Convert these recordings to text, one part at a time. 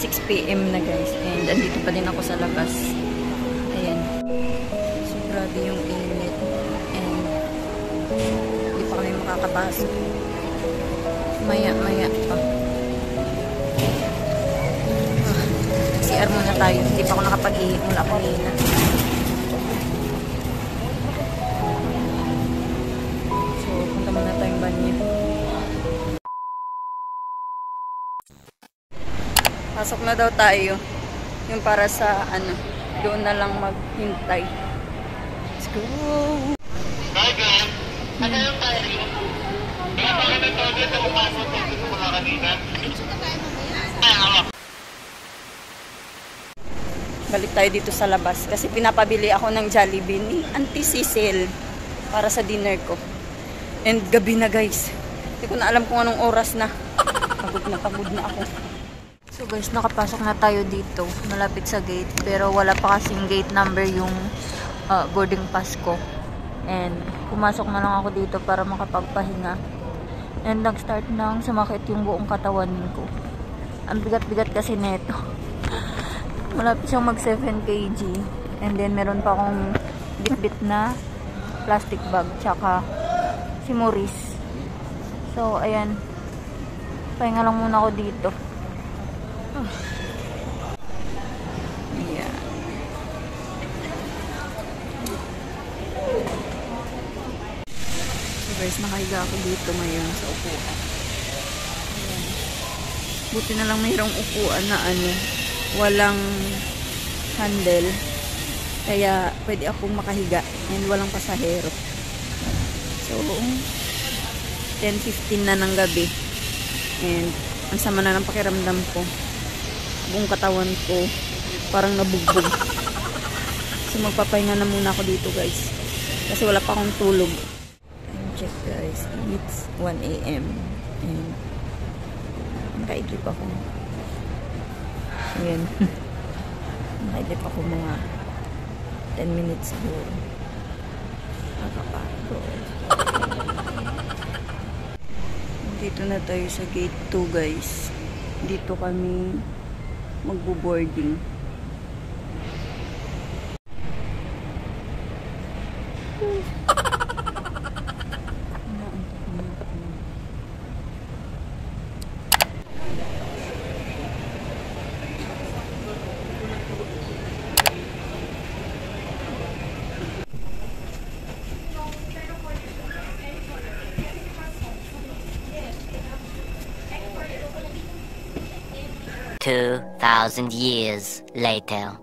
6 PM na guys. And andito pa din ako sa labas. Ayan. So, grabe yung init. And hindi pa kami makakapasok. Maya-maya pa. CR muna tayo. Hindi pa ako nakapag-ihi mula kanina. So, punta muna tayong banyo. Pasok na daw tayo. Yung para sa ano, doon na lang maghintay. Let's go! Hi guys! Ano yung tayo? Kaya pa rin ito dito umasok dito sa mga kanina. Balik tayo dito sa labas kasi pinapabili ako ng Jollibee ni Auntie Cecil para sa dinner ko. And gabi na guys. Hindi ko na alam kung anong oras na. Pagod na ako. So guys, nakapasok na tayo dito. Malapit sa gate. Pero wala pa kasing gate number yung boarding pass ko. And pumasok na lang ako dito para makapagpahinga. And nag-start nang sumakit yung buong katawan ko. Ang bigat-bigat kasi neto. Malapit siyang mag 7 kg. And then meron pa akong bit-bit na plastic bag. Tsaka si Maurice. So ayan. Pahinga lang muna ako dito. Yeah. So guys, nakahiga ako dito ngayon sa upuan. Ayan. Buti na lang mayroong upuan na ano, walang handle. Kaya pwede akong makahiga and walang pasahero. So 10:15 na ng gabi. And ang sama na ng pakiramdam ko. Buong katawan ko parang nabugbog. So magpapahinga na muna ako dito guys. Kasi wala pa akong tulog. Time check guys. It's 1 AM. And nakaidlip ako. Ayan. Nakaidlip ako mga 10 minutes siguro. Nakapagod. Dito na tayo sa gate 2 guys. Dito kami magbo-boarding. $2,000 years later.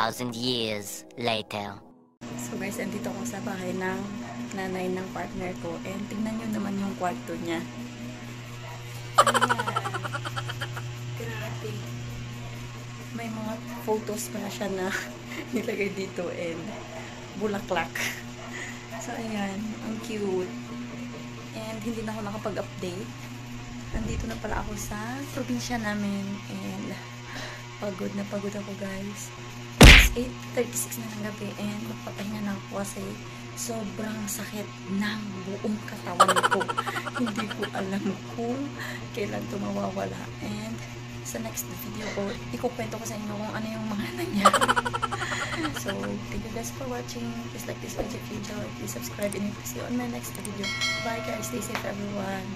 2,000 years later. So guys, andito ako sa bahay ng nanay ng partner ko. And tingnan nyo naman yung kwarto niya. Ayan. Grabe. May mga photos pa na siya na nilagay dito and bulaklak. So ayan, ang cute. And hindi na ako nakapag-update. Nandito na pala ako sa probinsya namin. And pagod na pagod ako guys. 8:36 na ng gabi and magpapahinga na ako kasi sobrang sakit ng buong katawan ko. Hindi ko alam kung kailan ito mawawala. And sa next video ko, ikukwento ko sa inyo kung ano yung mga nangyari. So, thank you guys for watching. Please like this video if you enjoyed. Please subscribe and see you on my next video. Bye guys. Stay safe everyone.